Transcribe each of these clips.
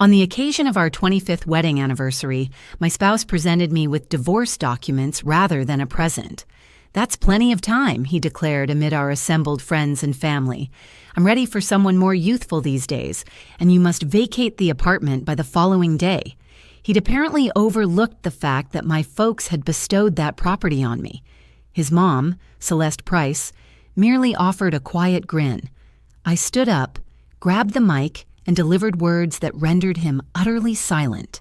On the occasion of our 25th wedding anniversary, my spouse presented me with divorce documents rather than a present. "That's plenty of time," he declared amid our assembled friends and family. "I'm ready for someone more youthful these days, and you must vacate the apartment by the following day." He'd apparently overlooked the fact that my folks had bestowed that property on me. His mom, Celeste Price, merely offered a quiet grin. I stood up, grabbed the mic, and delivered words that rendered him utterly silent.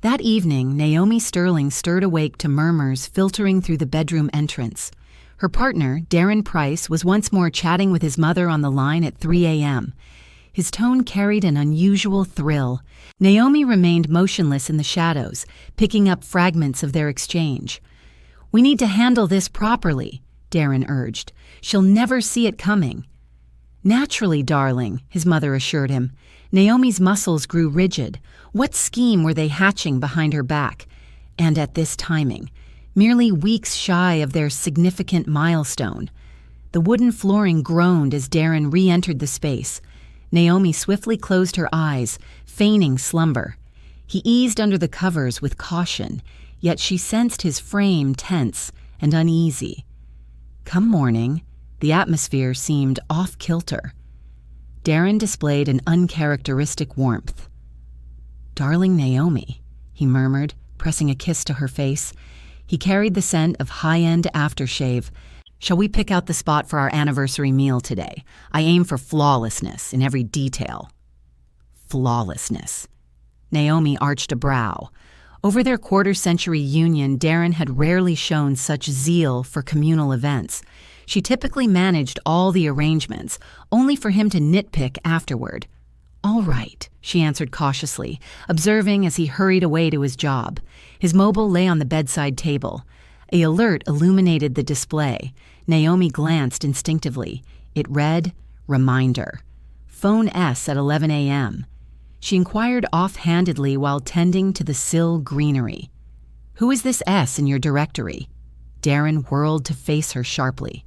That evening, Naomi Sterling stirred awake to murmurs filtering through the bedroom entrance. Her partner, Darren Price, was once more chatting with his mother on the line at 3 a.m. His tone carried an unusual thrill. Naomi remained motionless in the shadows, picking up fragments of their exchange. "We need to handle this properly," Darren urged. "She'll never see it coming." "Naturally, darling," his mother assured him. Naomi's muscles grew rigid. What scheme were they hatching behind her back? And at this timing, merely weeks shy of their significant milestone. The wooden flooring groaned as Darren re-entered the space. Naomi swiftly closed her eyes, feigning slumber. He eased under the covers with caution, yet she sensed his frame tense and uneasy. Come morning, the atmosphere seemed off-kilter. Darren displayed an uncharacteristic warmth. "Darling Naomi," he murmured, pressing a kiss to her face. He carried the scent of high-end aftershave. "Shall we pick out the spot for our anniversary meal today? I aim for flawlessness in every detail." Flawlessness. Naomi arched a brow. Over their quarter-century union, Darren had rarely shown such zeal for communal events. She typically managed all the arrangements, only for him to nitpick afterward. "All right," she answered cautiously, observing as he hurried away to his job. His mobile lay on the bedside table. An alert illuminated the display. Naomi glanced instinctively. It read, "Reminder. Phone S at 11 a.m. She inquired offhandedly while tending to the sill greenery. "Who is this S in your directory?" Darren whirled to face her sharply.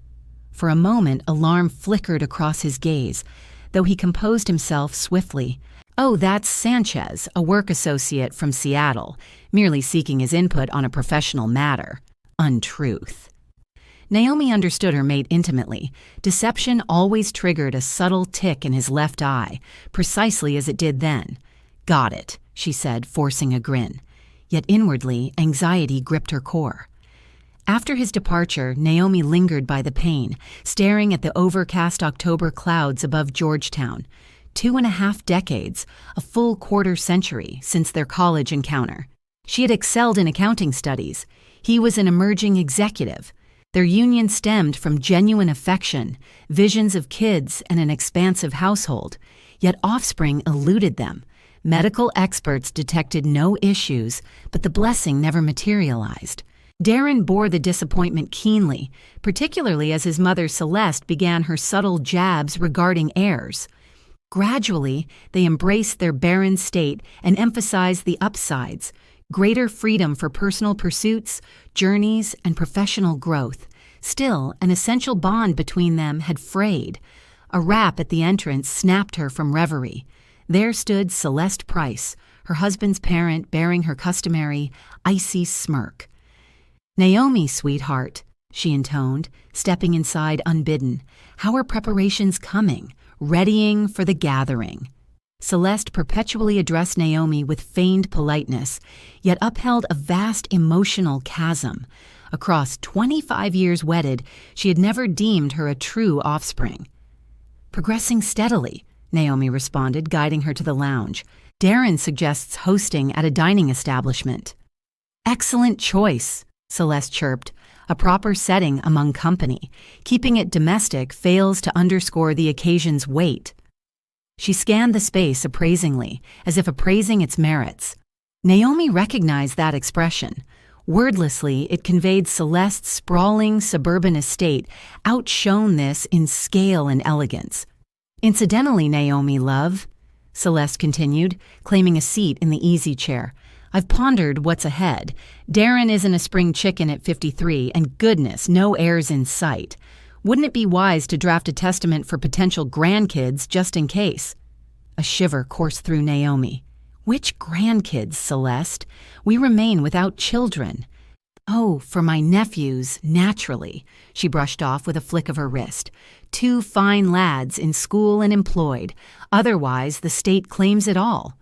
For a moment, alarm flickered across his gaze, though he composed himself swiftly. "Oh, that's Sanchez, a work associate from Seattle, merely seeking his input on a professional matter." Untruth. Naomi understood her mate intimately. Deception always triggered a subtle tick in his left eye, precisely as it did then. "Got it," she said, forcing a grin. Yet inwardly, anxiety gripped her core. After his departure, Naomi lingered by the pane, staring at the overcast October clouds above Georgetown. 2.5 decades, a full quarter-century since their college encounter. She had excelled in accounting studies. He was an emerging executive. Their union stemmed from genuine affection, visions of kids, and an expansive household. Yet offspring eluded them. Medical experts detected no issues, but the blessing never materialized. Darren bore the disappointment keenly, particularly as his mother Celeste began her subtle jabs regarding heirs. Gradually, they embraced their barren state and emphasized the upsides: greater freedom for personal pursuits, journeys, and professional growth. Still, an essential bond between them had frayed. A rap at the entrance snapped her from reverie. There stood Celeste Price, her husband's parent, bearing her customary, icy smirk. "Naomi, sweetheart," she intoned, stepping inside unbidden. "How are preparations coming? Readying for the gathering." Celeste perpetually addressed Naomi with feigned politeness, yet upheld a vast emotional chasm. Across 25 years wedded, she had never deemed her a true offspring. "Progressing steadily," Naomi responded, guiding her to the lounge. "Darren suggests hosting at a dining establishment." "Excellent choice," Celeste chirped. "A proper setting among company. Keeping it domestic fails to underscore the occasion's weight." She scanned the space appraisingly, as if appraising its merits. Naomi recognized that expression. Wordlessly, it conveyed Celeste's sprawling suburban estate, outshone this in scale and elegance. "Incidentally, Naomi, love," Celeste continued, claiming a seat in the easy chair, "I've pondered what's ahead. Darren isn't a spring chicken at 53, and goodness, no heirs in sight. Wouldn't it be wise to draft a testament for potential grandkids just in case?" A shiver coursed through Naomi. Which grandkids, Celeste? We remain without children. Oh, for my nephews, naturally, she brushed off with a flick of her wrist. 2 fine lads in school and employed. Otherwise, the state claims it all.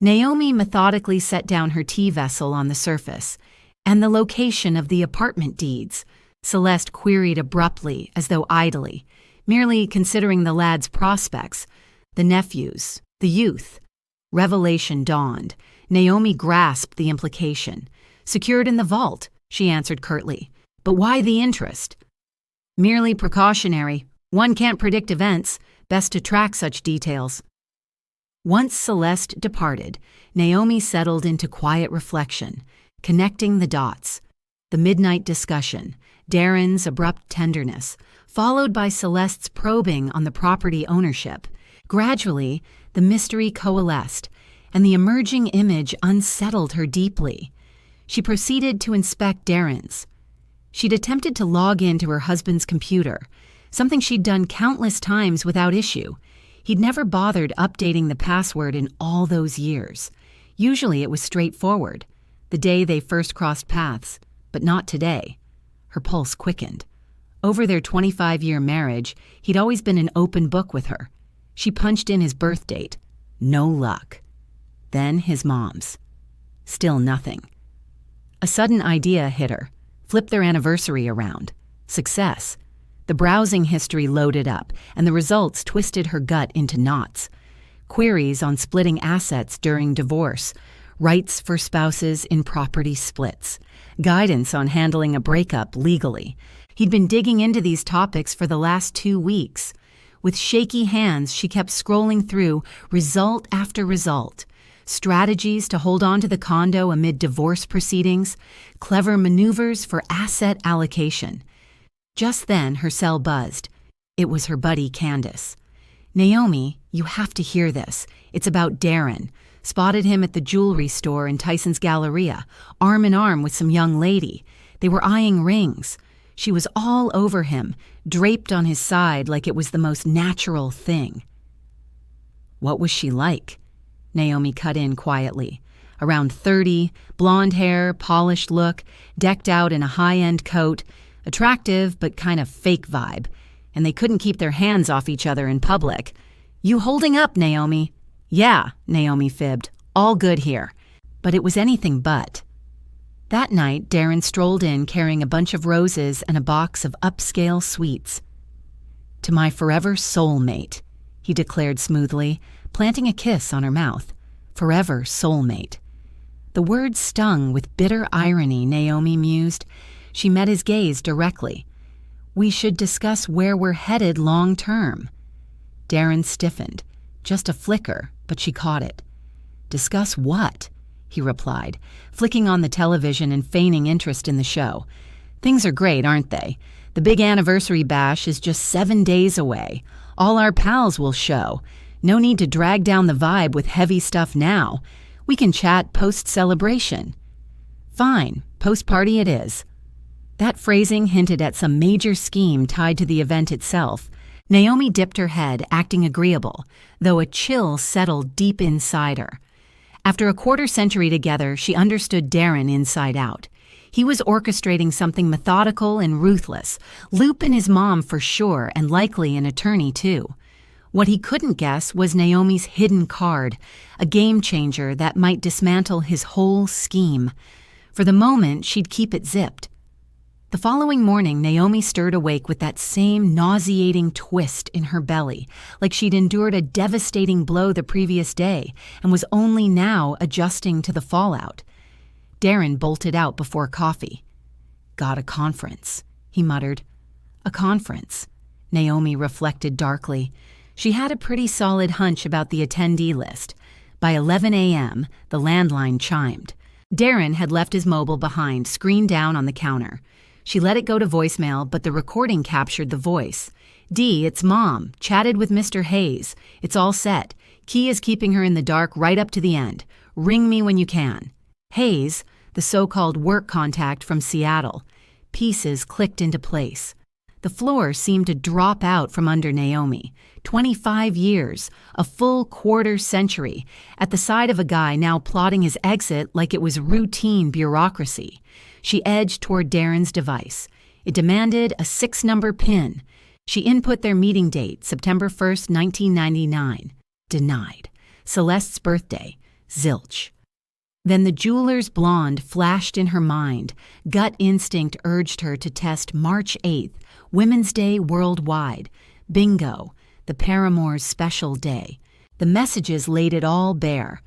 Naomi methodically set down her tea vessel on the surface. And the location of the apartment deeds? Celeste queried abruptly, as though idly, merely considering the lad's prospects. The nephews, the youth. Revelation dawned. Naomi grasped the implication. Secured in the vault, she answered curtly. But why the interest? Merely precautionary. One can't predict events. Best to track such details. Once Celeste departed, Naomi settled into quiet reflection, connecting the dots. The midnight discussion, Darren's abrupt tenderness, followed by Celeste's probing on the property ownership. Gradually, the mystery coalesced, and the emerging image unsettled her deeply. She proceeded to inspect Darren's. She'd attempted to log into her husband's computer, something she'd done countless times without issue. He'd never bothered updating the password in all those years. Usually it was straightforward, the day they first crossed paths, but not today. Her pulse quickened. Over their 25-year marriage, he'd always been an open book with her. She punched in his birth date. No luck. Then his mom's. Still nothing. A sudden idea hit her. Flip their anniversary around. Success. The browsing history loaded up, and the results twisted her gut into knots. Queries on splitting assets during divorce, rights for spouses in property splits, guidance on handling a breakup legally. He'd been digging into these topics for the last 2 weeks. With shaky hands, she kept scrolling through result after result. Strategies to hold on to the condo amid divorce proceedings, clever maneuvers for asset allocation. Just then, her cell buzzed. It was her buddy Candace. Naomi, you have to hear this. It's about Darren. Spotted him at the jewelry store in Tyson's Galleria, arm in arm with some young lady. They were eyeing rings. She was all over him, draped on his side like it was the most natural thing. What was she like? Naomi cut in quietly. Around 30, blonde hair, polished look, decked out in a high-end coat, attractive but kind of fake vibe, and they couldn't keep their hands off each other in public. You holding up, Naomi? Yeah, Naomi fibbed. All good here. But it was anything but. That night, Darren strolled in carrying a bunch of roses and a box of upscale sweets. To my forever soulmate, he declared smoothly, planting a kiss on her mouth. Forever soulmate. The word stung with bitter irony, Naomi mused. She met his gaze directly. We should discuss where we're headed long term. Darren stiffened. Just a flicker, but she caught it. Discuss what? He replied, flicking on the television and feigning interest in the show. Things are great, aren't they? The big anniversary bash is just 7 days away. All our pals will show. No need to drag down the vibe with heavy stuff now. We can chat post-celebration. Fine, post-party it is. That phrasing hinted at some major scheme tied to the event itself. Naomi dipped her head, acting agreeable, though a chill settled deep inside her. After a quarter-century together, she understood Darren inside out. He was orchestrating something methodical and ruthless, looping his mom for sure, and likely an attorney too. What he couldn't guess was Naomi's hidden card, a game-changer that might dismantle his whole scheme. For the moment, she'd keep it zipped. The following morning, Naomi stirred awake with that same nauseating twist in her belly, like she'd endured a devastating blow the previous day and was only now adjusting to the fallout. Darren bolted out before coffee. Got a conference, he muttered. A conference, Naomi reflected darkly. She had a pretty solid hunch about the attendee list. By 11 a.m., the landline chimed. Darren had left his mobile behind, screen down on the counter. She let it go to voicemail, but the recording captured the voice. Dee, it's Mom. Chatted with Mr. Hayes. It's all set. Key is keeping her in the dark right up to the end. Ring me when you can. Hayes, the so-called work contact from Seattle. Pieces clicked into place. The floor seemed to drop out from under Naomi. 25 years, a full quarter century, at the side of a guy now plotting his exit like it was routine bureaucracy. She edged toward Darren's device. It demanded a 6-number PIN. She input their meeting date, September 1st, 1999. Denied. Celeste's birthday. Zilch. Then the jeweler's blonde flashed in her mind. Gut instinct urged her to test March 8th, Women's Day worldwide. Bingo. The paramour's special day. The messages laid it all bare.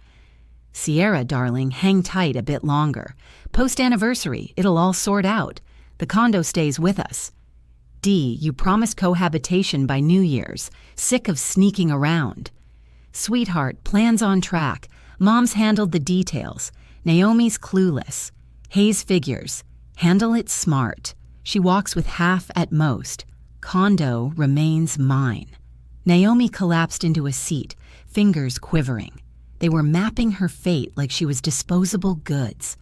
Sierra, darling, hang tight a bit longer. Post-anniversary, it'll all sort out. The condo stays with us. D, you promised cohabitation by New Year's. Sick of sneaking around. Sweetheart, plans on track. Mom's handled the details. Naomi's clueless. Hayes figures. Handle it smart. She walks with half at most. Condo remains mine. Naomi collapsed into a seat, fingers quivering. They were mapping her fate like she was disposable goods.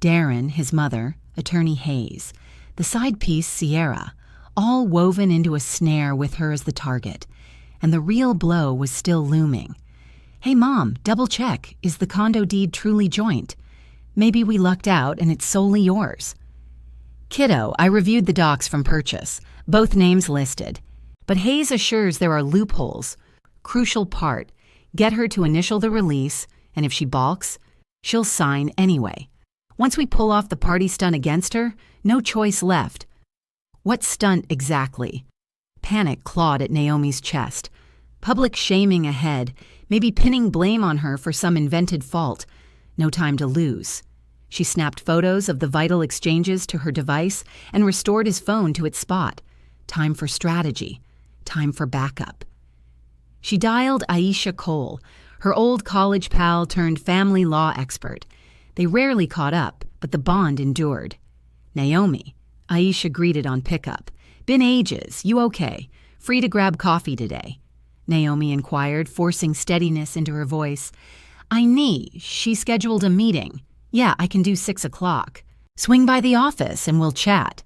Darren, his mother, attorney Hayes, the side piece Sierra, all woven into a snare with her as the target. And the real blow was still looming. Hey Mom, double check, is the condo deed truly joint? Maybe we lucked out and it's solely yours. Kiddo, I reviewed the docs from purchase, both names listed. But Hayes assures there are loopholes. Crucial part, get her to initial the release, and if she balks, she'll sign anyway. Once we pull off the party stunt against her, no choice left. What stunt exactly? Panic clawed at Naomi's chest. Public shaming ahead, maybe pinning blame on her for some invented fault. No time to lose. She snapped photos of the vital exchanges to her device and restored his phone to its spot. Time for strategy. Time for backup. She dialed Aisha Cole, her old college pal turned family law expert. They rarely caught up, but the bond endured. Naomi, Aisha greeted on pickup. Been ages, you okay? Free to grab coffee today? Naomi inquired, forcing steadiness into her voice. She scheduled a meeting. Yeah, I can do 6 o'clock. Swing by the office and we'll chat.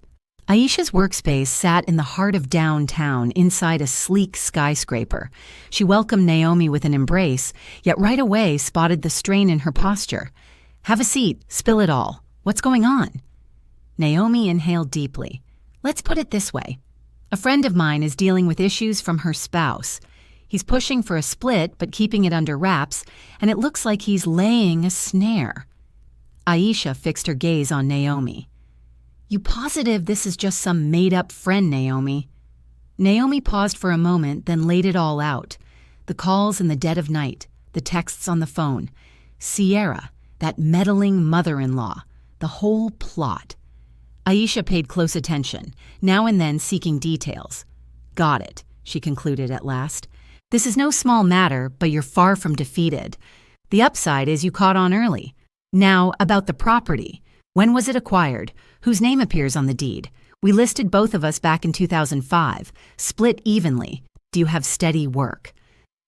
Aisha's workspace sat in the heart of downtown inside a sleek skyscraper. She welcomed Naomi with an embrace, yet right away spotted the strain in her posture. Have a seat, spill it all. What's going on? Naomi inhaled deeply. Let's put it this way. A friend of mine is dealing with issues from her spouse. He's pushing for a split but keeping it under wraps, and it looks like he's laying a snare. Aisha fixed her gaze on Naomi. You positive this is just some made-up friend, Naomi? Naomi paused for a moment, then laid it all out. The calls in the dead of night, the texts on the phone. Sierra, that meddling mother-in-law, the whole plot. Aisha paid close attention, now and then seeking details. Got it, she concluded at last. This is no small matter, but you're far from defeated. The upside is you caught on early. Now, about the property. When was it acquired? Whose name appears on the deed? We listed both of us back in 2005. Split evenly. Do you have steady work?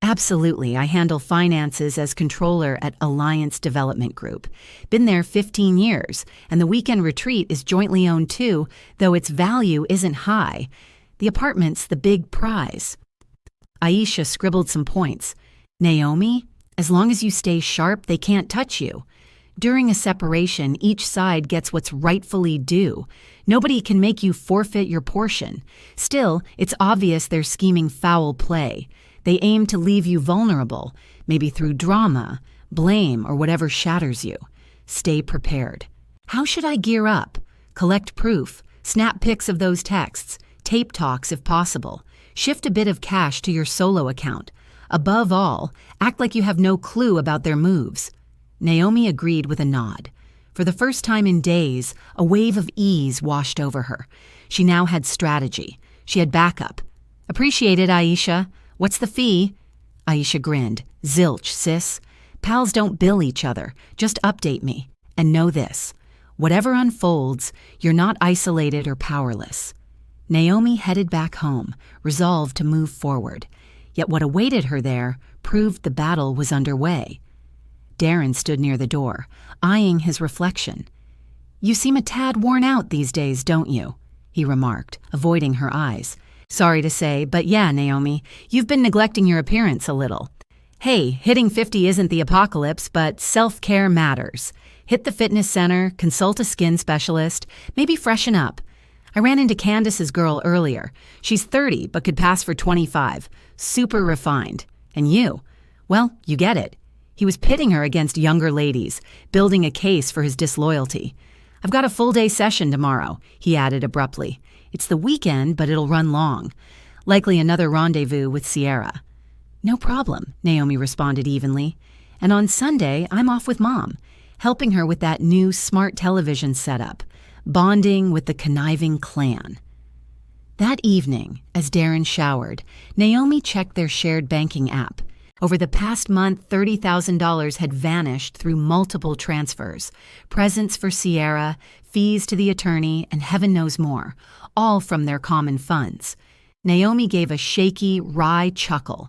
Absolutely. I handle finances as controller at Alliance Development Group. Been there 15 years, and the weekend retreat is jointly owned too, though its value isn't high. The apartment's the big prize. Aisha scribbled some points. Naomi, as long as you stay sharp, they can't touch you. During a separation, each side gets what's rightfully due. Nobody can make you forfeit your portion. Still, it's obvious they're scheming foul play. They aim to leave you vulnerable, maybe through drama, blame, or whatever shatters you. Stay prepared. How should I gear up? Collect proof, snap pics of those texts, tape talks if possible. Shift a bit of cash to your solo account. Above all, act like you have no clue about their moves. Naomi agreed with a nod. For the first time in days, a wave of ease washed over her. She now had strategy. She had backup. Appreciate it, Aisha. What's the fee? Aisha grinned. Zilch, sis. Pals don't bill each other. Just update me. And know this. Whatever unfolds, you're not isolated or powerless. Naomi headed back home, resolved to move forward. Yet what awaited her there proved the battle was underway. Darren stood near the door, eyeing his reflection. You seem a tad worn out these days, don't you? he remarked, avoiding her eyes. Sorry to say, but yeah, Naomi, you've been neglecting your appearance a little. Hey, hitting 50 isn't the apocalypse, but self-care matters. Hit the fitness center, consult a skin specialist, maybe freshen up. I ran into Candace's girl earlier. She's 30, but could pass for 25. Super refined. And you? Well, you get it. He was pitting her against younger ladies, building a case for his disloyalty. I've got a full-day session tomorrow, he added abruptly. It's the weekend, but it'll run long. Likely another rendezvous with Sierra. No problem, Naomi responded evenly. And on Sunday, I'm off with Mom, helping her with that new smart television setup, bonding with the conniving clan. That evening, as Darren showered, Naomi checked their shared banking app. Over the past month, $30,000 had vanished through multiple transfers, presents for Sierra, fees to the attorney, and heaven knows more, all from their common funds. Naomi gave a shaky, wry chuckle.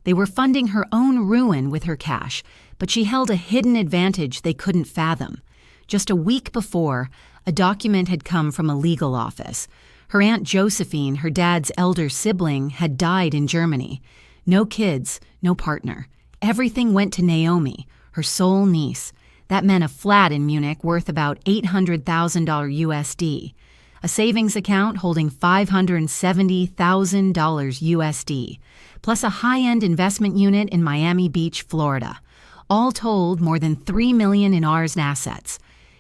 They were funding her own ruin with her cash, but she held a hidden advantage they couldn't fathom. Just a week before, a document had come from a legal office. Her Aunt Josephine, her dad's elder sibling, had died in Germany. No kids, no partner. Everything went to Naomi, her sole niece. That meant a flat in Munich worth about $800,000 USD, a savings account holding $570,000 USD, plus a high-end investment unit in Miami Beach, Florida. All told, more than $3 million in Ars assets.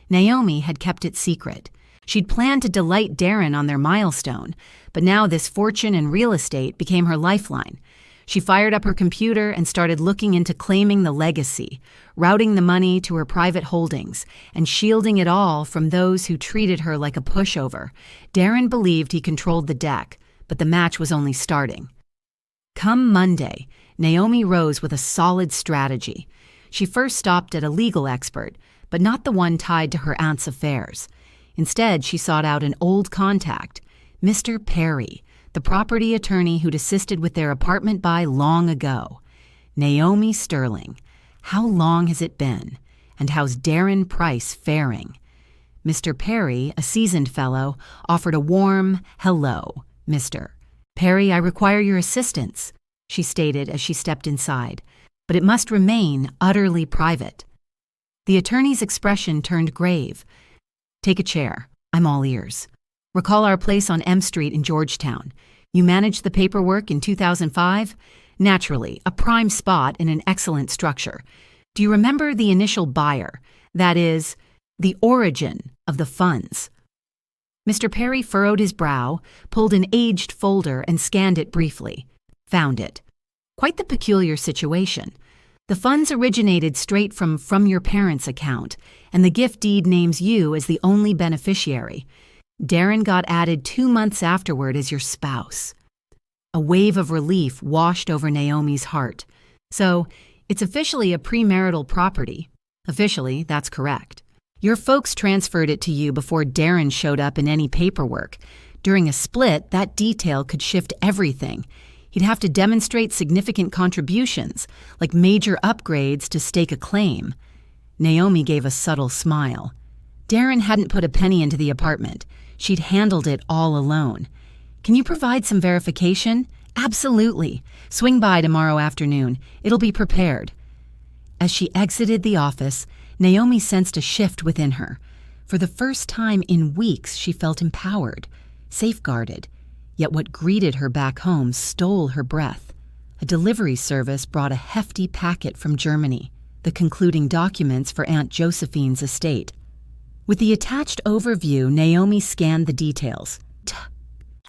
Naomi had kept it secret. She'd planned to delight Darren on their milestone, but now this fortune in real estate became her lifeline. She fired up her computer and started looking into claiming the legacy, routing the money to her private holdings, and shielding it all from those who treated her like a pushover. Darren believed he controlled the deck, but the match was only starting. Come Monday, Naomi rose with a solid strategy. She first stopped at a legal expert, but not the one tied to her aunt's affairs. Instead, she sought out an old contact, Mr. Perry, the property attorney who'd assisted with their apartment buy long ago. Naomi Sterling. How long has it been? And how's Darren Price faring? Mr. Perry, a seasoned fellow, offered a warm, "Hello, Mr. Perry, I require your assistance," she stated as she stepped inside, "but it must remain utterly private." The attorney's expression turned grave. "Take a chair. I'm all ears. Recall our place on M Street in Georgetown. You managed the paperwork in 2005? Naturally, a prime spot in an excellent structure. Do you remember the initial buyer? That is, the origin of the funds?" Mr. Perry furrowed his brow, pulled an aged folder and scanned it briefly. Found it. Quite the peculiar situation. The funds originated straight from your parents' account, and the gift deed names you as the only beneficiary. Darren got added 2 months afterward as your spouse. A wave of relief washed over Naomi's heart. So, it's officially a premarital property. Officially, that's correct. Your folks transferred it to you before Darren showed up in any paperwork. During a split, that detail could shift everything. He'd have to demonstrate significant contributions, like major upgrades to stake a claim. Naomi gave a subtle smile. Darren hadn't put a penny into the apartment. She'd handled it all alone. "Can you provide some verification?" "Absolutely. Swing by tomorrow afternoon. It'll be prepared." As she exited the office, Naomi sensed a shift within her. For the first time in weeks, she felt empowered, safeguarded. Yet what greeted her back home stole her breath. A delivery service brought a hefty packet from Germany, the concluding documents for Aunt Josephine's estate. With the attached overview, Naomi scanned the details.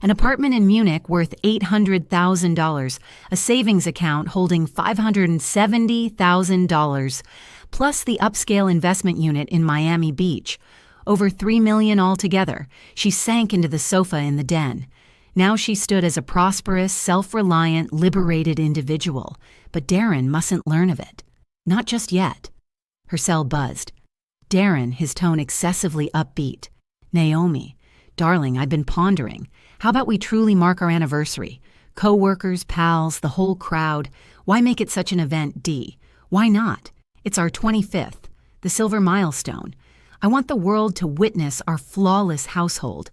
An apartment in Munich worth $800,000, a savings account holding $570,000, plus the upscale investment unit in Miami Beach. Over $3 million altogether. She sank into the sofa in the den. Now she stood as a prosperous, self-reliant, liberated individual. But Darren mustn't learn of it. Not just yet. Her cell buzzed. Darren, his tone excessively upbeat. "Naomi, darling, I've been pondering. How about we truly mark our anniversary? Co-workers, pals, the whole crowd. Why make it such an event, D? Why not? It's our 25th, the silver milestone. I want the world to witness our flawless household.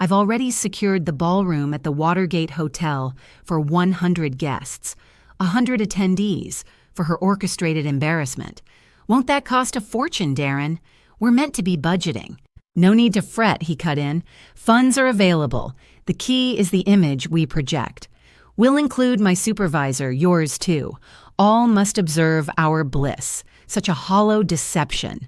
I've already secured the ballroom at the Watergate Hotel for 100 guests, 100 attendees for her orchestrated embarrassment. Won't that cost a fortune, Darren? We're meant to be budgeting. No need to fret, he cut in. Funds are available. The key is the image we project. We'll include my supervisor, yours too. All must observe our bliss. Such a hollow deception.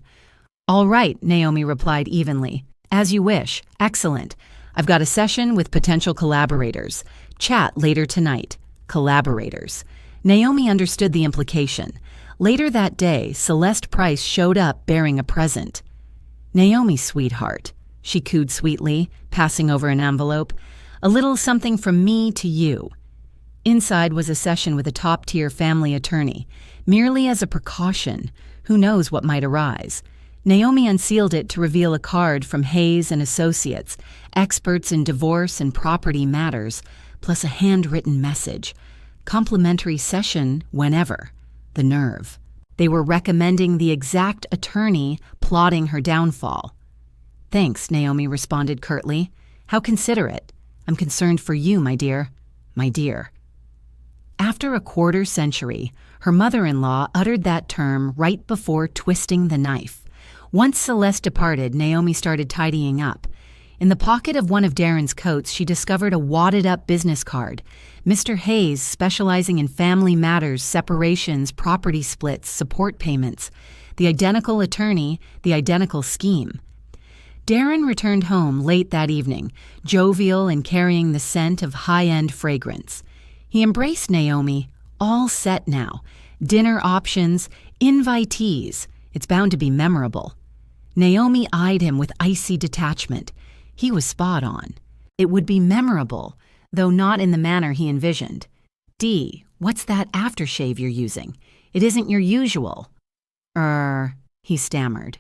All right, Naomi replied evenly. As you wish. Excellent. I've got a session with potential collaborators. Chat later tonight. Collaborators. Naomi understood the implication. Later that day, Celeste Price showed up bearing a present. Naomi, sweetheart, she cooed sweetly, passing over an envelope. A little something from me to you. Inside was a session with a top-tier family attorney, merely as a precaution. Who knows what might arise? Naomi unsealed it to reveal a card from Hayes and Associates, experts in divorce and property matters, plus a handwritten message. Complimentary session whenever. The nerve. They were recommending the exact attorney plotting her downfall. Thanks, Naomi responded curtly. How considerate. I'm concerned for you, my dear. My dear. After a quarter century, her mother-in-law uttered that term right before twisting the knife. Once Celeste departed, Naomi started tidying up. In the pocket of one of Darren's coats, she discovered a wadded-up business card. Mr. Hayes, specializing in family matters, separations, property splits, support payments. The identical attorney, the identical scheme. Darren returned home late that evening, jovial and carrying the scent of high-end fragrance. He embraced Naomi, all set now. Dinner options, invitees. It's bound to be memorable. Naomi eyed him with icy detachment. He was spot on. It would be memorable, though not in the manner he envisioned. Dee, what's that aftershave you're using? It isn't your usual. He stammered.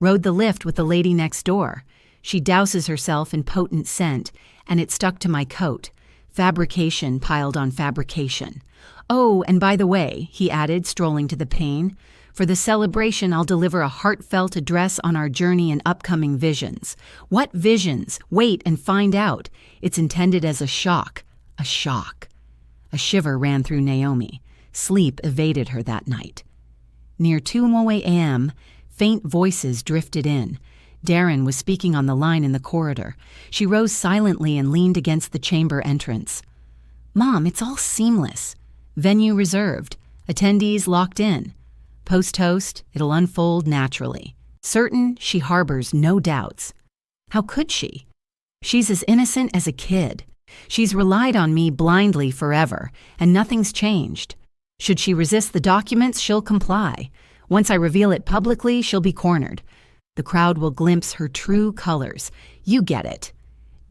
Rode the lift with the lady next door. She douses herself in potent scent, and it stuck to my coat. Fabrication piled on fabrication. Oh, and by the way, he added, strolling to the pane, for the celebration, I'll deliver a heartfelt address on our journey and upcoming visions. What visions? Wait and find out. It's intended as a shock. A shock. A shiver ran through Naomi. Sleep evaded her that night. Near 2:00 a.m., faint voices drifted in. Darren was speaking on the line in the corridor. She rose silently and leaned against the chamber entrance. Mom, it's all seamless. Venue reserved. Attendees locked in. Post-toast, it'll unfold naturally. Certain she harbors no doubts. How could she? She's as innocent as a kid. She's relied on me blindly forever, and nothing's changed. Should she resist the documents, she'll comply. Once I reveal it publicly, she'll be cornered. The crowd will glimpse her true colors. You get it.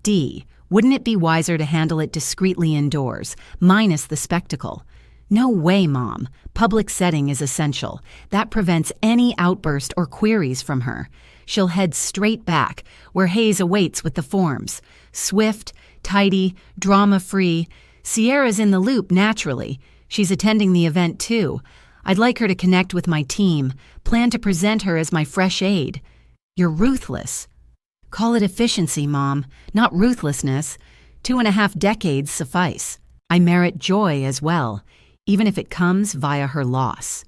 D, wouldn't it be wiser to handle it discreetly indoors, minus the spectacle? No way, Mom. Public setting is essential. That prevents any outburst or queries from her. She'll head straight back, where Hayes awaits with the forms. Swift, tidy, drama-free. Sierra's in the loop, naturally. She's attending the event, too. I'd like her to connect with my team, plan to present her as my fresh aide. You're ruthless. Call it efficiency, Mom, not ruthlessness. 2.5 decades suffice. I merit joy as well, even if it comes via her loss.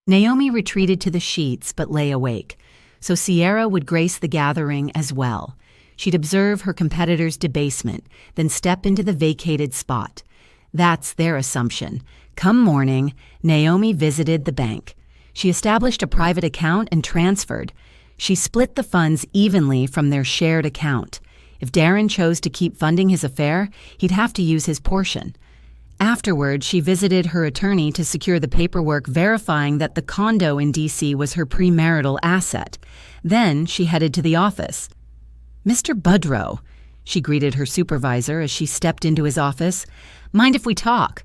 Naomi retreated to the sheets but lay awake, so Sierra would grace the gathering as well. She'd observe her competitor's debasement, then step into the vacated spot. That's their assumption. Come morning, Naomi visited the bank. She established a private account and transferred. She split the funds evenly from their shared account. If Darren chose to keep funding his affair, he'd have to use his portion. Afterward, she visited her attorney to secure the paperwork verifying that the condo in D.C. was her premarital asset. Then she headed to the office. Mr. Budrow, she greeted her supervisor as she stepped into his office. Mind if we talk?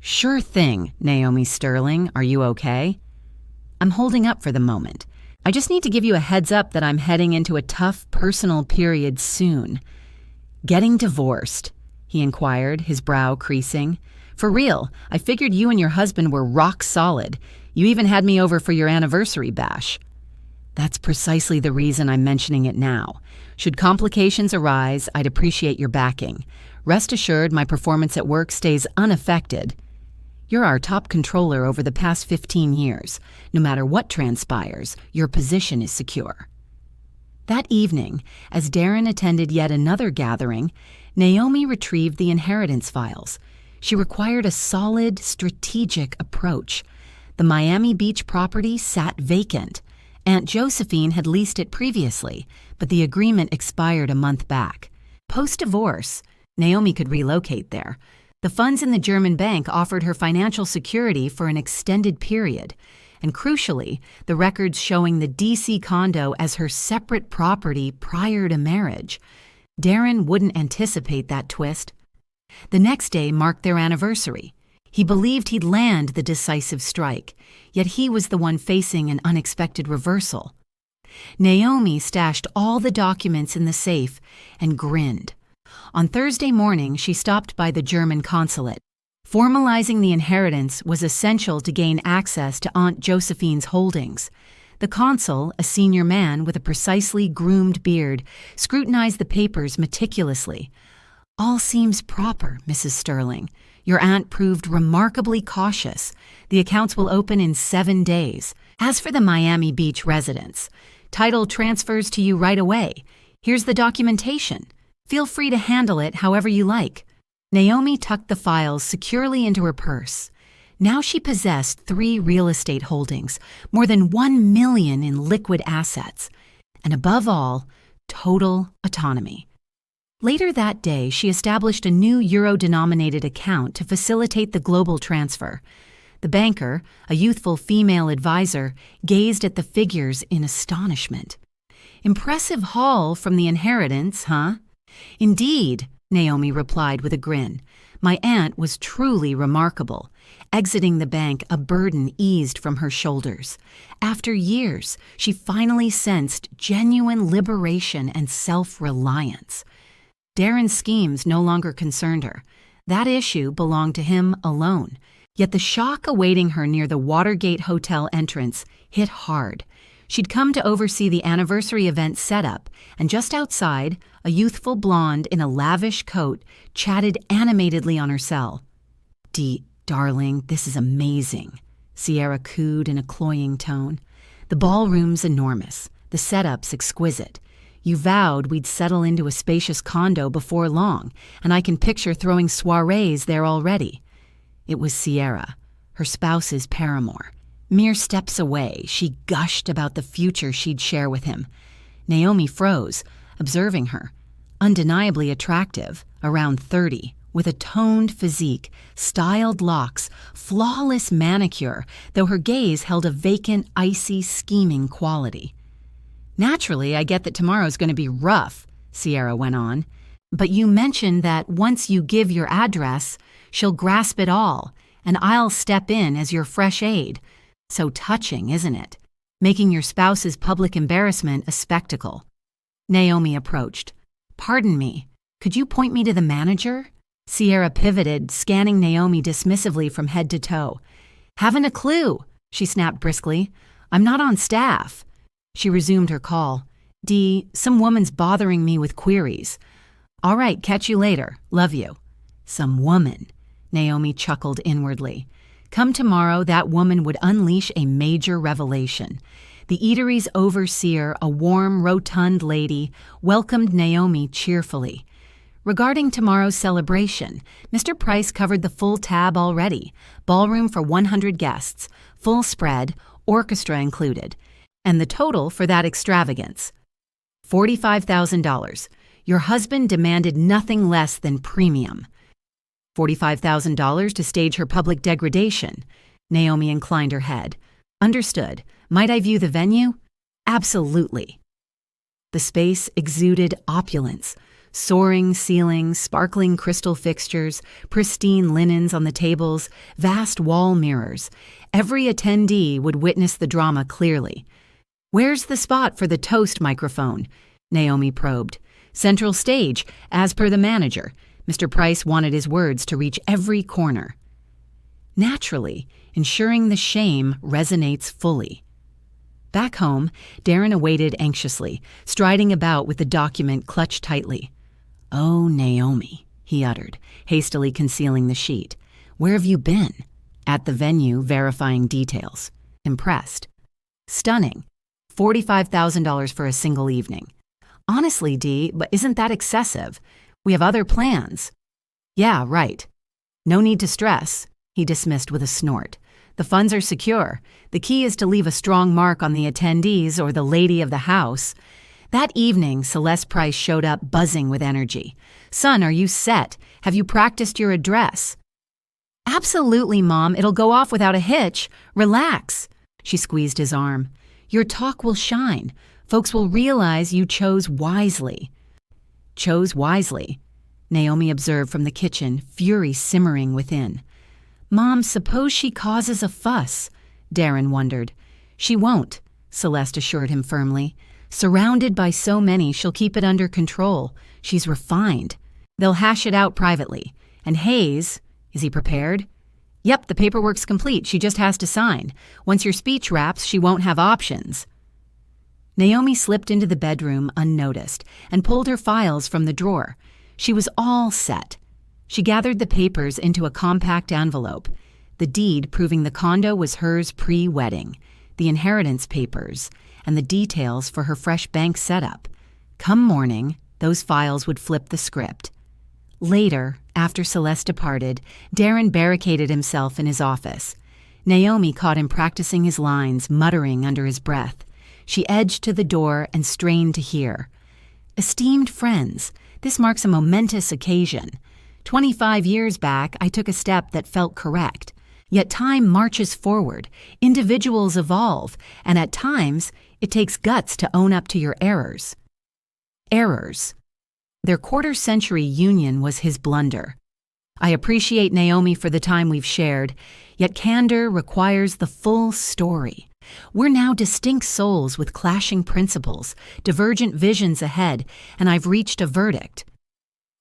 Sure thing, Naomi Sterling. Are you okay? I'm holding up for the moment. I just need to give you a heads up that I'm heading into a tough personal period soon. Getting divorced? He inquired, his brow creasing. For real, I figured you and your husband were rock solid. You even had me over for your anniversary bash. That's precisely the reason I'm mentioning it now. Should complications arise, I'd appreciate your backing. Rest assured my performance at work stays unaffected. You're our top controller over the past 15 years. No matter what transpires, your position is secure. That evening, as Darren attended yet another gathering, Naomi retrieved the inheritance files. She required a solid, strategic approach. The Miami Beach property sat vacant. Aunt Josephine had leased it previously, but the agreement expired a month back. Post-divorce, Naomi could relocate there. The funds in the German bank offered her financial security for an extended period, and crucially, the records showing the D.C. condo as her separate property prior to marriage. Darren wouldn't anticipate that twist. The next day marked their anniversary. He believed he'd land the decisive strike, yet he was the one facing an unexpected reversal. Naomi stashed all the documents in the safe and grinned. On Thursday morning, she stopped by the German consulate. Formalizing the inheritance was essential to gain access to Aunt Josephine's holdings. The consul, a senior man with a precisely groomed beard, scrutinized the papers meticulously. "All seems proper, Mrs. Sterling. Your aunt proved remarkably cautious. The accounts will open in 7 days. As for the Miami Beach residence, title transfers to you right away. Here's the documentation. Feel free to handle it however you like." Naomi tucked the files securely into her purse. Now she possessed 3 real estate holdings, more than $1 million in liquid assets, and above all, total autonomy. Later that day, she established a new euro-denominated account to facilitate the global transfer. The banker, a youthful female advisor, gazed at the figures in astonishment. "Impressive haul from the inheritance, huh?" "Indeed," Naomi replied with a grin. "My aunt was truly remarkable." Exiting the bank, a burden eased from her shoulders. After years, she finally sensed genuine liberation and self-reliance. Darren's schemes no longer concerned her. That issue belonged to him alone. Yet the shock awaiting her near the Watergate Hotel entrance hit hard. She'd come to oversee the anniversary event setup, and just outside, a youthful blonde in a lavish coat chatted animatedly on her cell. Darling, this is amazing," Sierra cooed in a cloying tone. "The ballroom's enormous, the setup's exquisite. You vowed we'd settle into a spacious condo before long, and I can picture throwing soirees there already." It was Sierra, her spouse's paramour. Mere steps away, she gushed about the future she'd share with him. Naomi froze, observing her. Undeniably attractive, around 30, with a toned physique, styled locks, flawless manicure, though her gaze held a vacant, icy, scheming quality. "Naturally, I get that tomorrow's going to be rough," Sierra went on. "But you mentioned that once you give your address, she'll grasp it all, and I'll step in as your fresh aid. So touching, isn't it? Making your spouse's public embarrassment a spectacle." Naomi approached. "Pardon me, could you point me to the manager?" Sierra pivoted, scanning Naomi dismissively from head to toe. "Haven't a clue," she snapped briskly. "I'm not on staff." She resumed her call. Some woman's bothering me with queries." "All right, catch you later. Love you." Some woman. Naomi chuckled inwardly. Come tomorrow, that woman would unleash a major revelation. The eatery's overseer, a warm, rotund lady, welcomed Naomi cheerfully. Regarding tomorrow's celebration, Mr. Price covered the full tab already. Ballroom for 100 guests, full spread, orchestra included. And the total for that extravagance: $45,000. Your husband demanded nothing less than premium. $45,000 to stage her public degradation. Naomi inclined her head. Understood. Might I view the venue? Absolutely. The space exuded opulence. Soaring ceilings, sparkling crystal fixtures, pristine linens on the tables, vast wall mirrors. Every attendee would witness the drama clearly. Where's the spot for the toast microphone? Naomi probed. Central stage, as per the manager. Mr. Price wanted his words to reach every corner. Naturally, ensuring the shame resonates fully. Back home, Darren awaited anxiously, striding about with the document clutched tightly. "Oh, Naomi," he uttered, hastily concealing the sheet. "Where have you been?" "At the venue, verifying details." Impressed. "Stunning. $45,000 for a single evening." "Honestly, Dee, but isn't that excessive? We have other plans." "Yeah, right. No need to stress," he dismissed with a snort. "The funds are secure. The key is to leave a strong mark on the attendees or the lady of the house." That evening, Celeste Price showed up buzzing with energy. "Son, are you set? Have you practiced your address?" "Absolutely, Mom. It'll go off without a hitch. Relax." She squeezed his arm. "Your talk will shine. Folks will realize you chose wisely." "Chose wisely?" Naomi observed from the kitchen, fury simmering within. "Mom, suppose she causes a fuss?" Darren wondered. "She won't," Celeste assured him firmly. "Surrounded by so many, she'll keep it under control. She's refined. They'll hash it out privately. And Hayes, is he prepared?" "Yep, the paperwork's complete. She just has to sign. Once your speech wraps, she won't have options." Naomi slipped into the bedroom unnoticed and pulled her files from the drawer. She was all set. She gathered the papers into a compact envelope. The deed proving the condo was hers pre-wedding, the inheritance papers, and the details for her fresh bank setup. Come morning, those files would flip the script. Later, after Celeste departed, Darren barricaded himself in his office. Naomi caught him practicing his lines, muttering under his breath. She edged to the door and strained to hear. "Esteemed friends, this marks a momentous occasion. 25 years back, I took a step that felt correct. Yet time marches forward, individuals evolve, and at times, it takes guts to own up to your errors." Errors. Their quarter-century union was his blunder. "I appreciate Naomi for the time we've shared, yet candor requires the full story. We're now distinct souls with clashing principles, divergent visions ahead, and I've reached a verdict."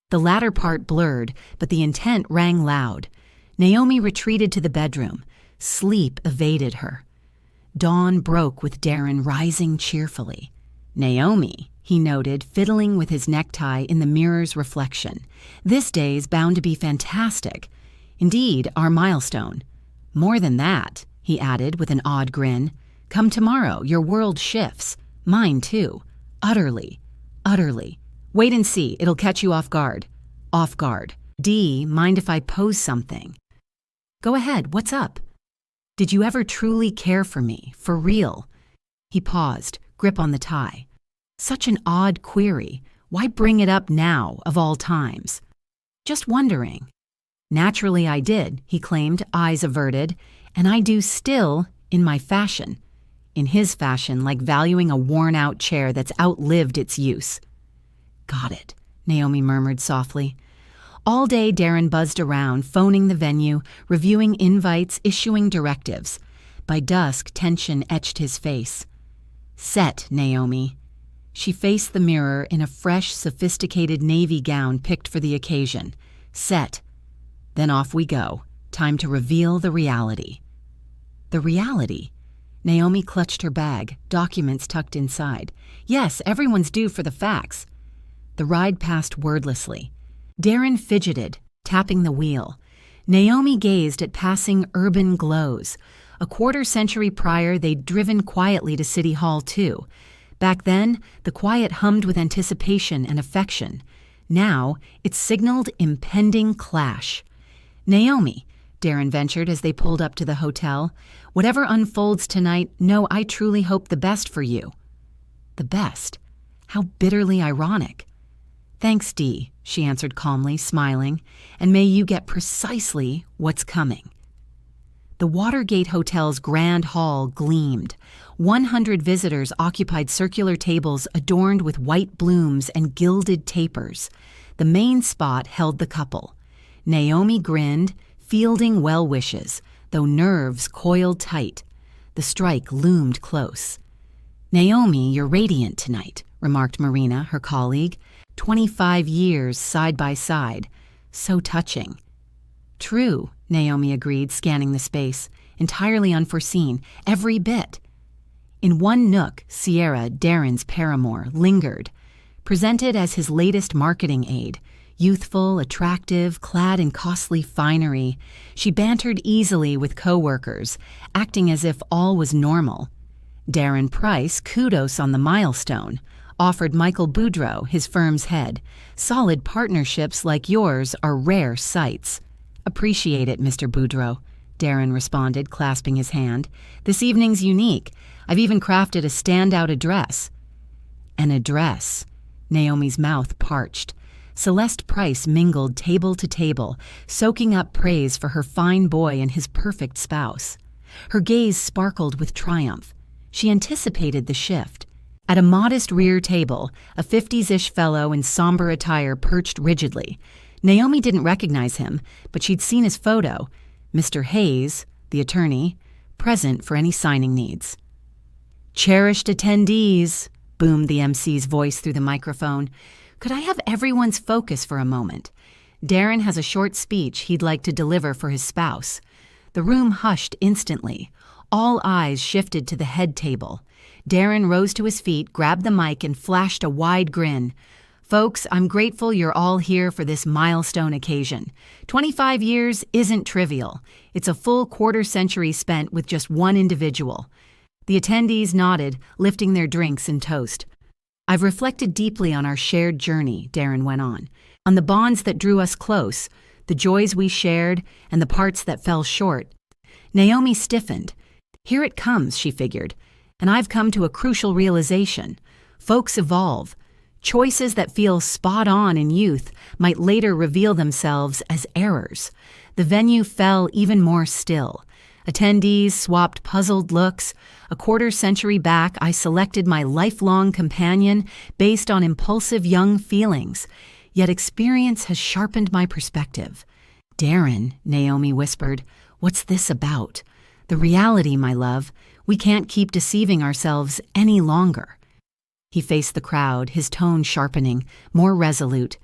The latter part blurred, but the intent rang loud. Naomi retreated to the bedroom. Sleep evaded her. Dawn broke with Darren rising cheerfully. "Naomi," he noted, fiddling with his necktie in the mirror's reflection. "This day's bound to be fantastic. Indeed, our milestone. More than that," he added with an odd grin. "Come tomorrow, your world shifts. Mine, too. Utterly. Utterly. Wait and see, it'll catch you off guard." "Off guard. Dee, mind if I pose something?" "Go ahead, what's up?" "Did you ever truly care for me, for real?" He paused, grip on the tie. Such an odd query. Why bring it up now, of all times? "Just wondering." "Naturally I did," he claimed, eyes averted. "And I do still, in my fashion." In his fashion, like valuing a worn-out chair that's outlived its use. "Got it," Naomi murmured softly. All day Darren buzzed around, phoning the venue, reviewing invites, issuing directives. By dusk, tension etched his face. "Set, Naomi." She faced the mirror in a fresh, sophisticated navy gown picked for the occasion. "Set." Then off we go. Time to reveal the reality. The reality? Naomi clutched her bag, documents tucked inside. Yes, everyone's due for the facts. The ride passed wordlessly. Darren fidgeted, tapping the wheel. Naomi gazed at passing urban glows. A quarter-century prior, they'd driven quietly to City Hall, too. Back then, the quiet hummed with anticipation and affection. Now, it signaled impending clash. "Naomi," Darren ventured as they pulled up to the hotel, "whatever unfolds tonight, know I truly hope the best for you." The best? How bitterly ironic. "Thanks, Dee," she answered calmly, smiling, "and may you get precisely what's coming." The Watergate Hotel's grand hall gleamed. 100 visitors occupied circular tables adorned with white blooms and gilded tapers. The main spot held the couple. Naomi grinned, fielding well wishes, though nerves coiled tight. The strike loomed close. "Naomi, you're radiant tonight," remarked Marina, her colleague. 25 years side by side. So touching. "True," Naomi agreed, scanning the space. "Entirely unforeseen. Every bit." In one nook, Sierra, Darren's paramour, lingered. Presented as his latest marketing aid, youthful, attractive, clad in costly finery, she bantered easily with co-workers, acting as if all was normal. Darren Price, kudos on the milestone, offered Michael Boudreau, his firm's head. Solid partnerships like yours are rare sights. Appreciate it, Mr. Boudreau, Darren responded, clasping his hand. This evening's unique. I've even crafted a standout address. An address. Naomi's mouth parched. Celeste Price mingled table to table, soaking up praise for her fine boy and his perfect spouse. Her gaze sparkled with triumph. She anticipated the shift. At a modest rear table, a 50s-ish fellow in somber attire perched rigidly. Naomi didn't recognize him, but she'd seen his photo. Mr. Hayes, the attorney, present for any signing needs. "Cherished attendees," boomed the MC's voice through the microphone. "Could I have everyone's focus for a moment? Darren has a short speech he'd like to deliver for his spouse." The room hushed instantly. All eyes shifted to the head table. Darren rose to his feet, grabbed the mic, and flashed a wide grin. "Folks, I'm grateful you're all here for this milestone occasion. 25 years isn't trivial. It's a full quarter-century spent with just one individual." The attendees nodded, lifting their drinks in toast. "I've reflected deeply on our shared journey," Darren went on, "on the bonds that drew us close, the joys we shared, and the parts that fell short." Naomi stiffened. "Here it comes," she figured. "And I've come to a crucial realization. Folks evolve. Choices that feel spot on in youth might later reveal themselves as errors." The venue fell even more still. Attendees swapped puzzled looks. A quarter-century back, I selected my lifelong companion based on impulsive young feelings. Yet experience has sharpened my perspective. "Darren," Naomi whispered, "what's this about? The reality, my love. We can't keep deceiving ourselves any longer." He faced the crowd, his tone sharpening, more resolute.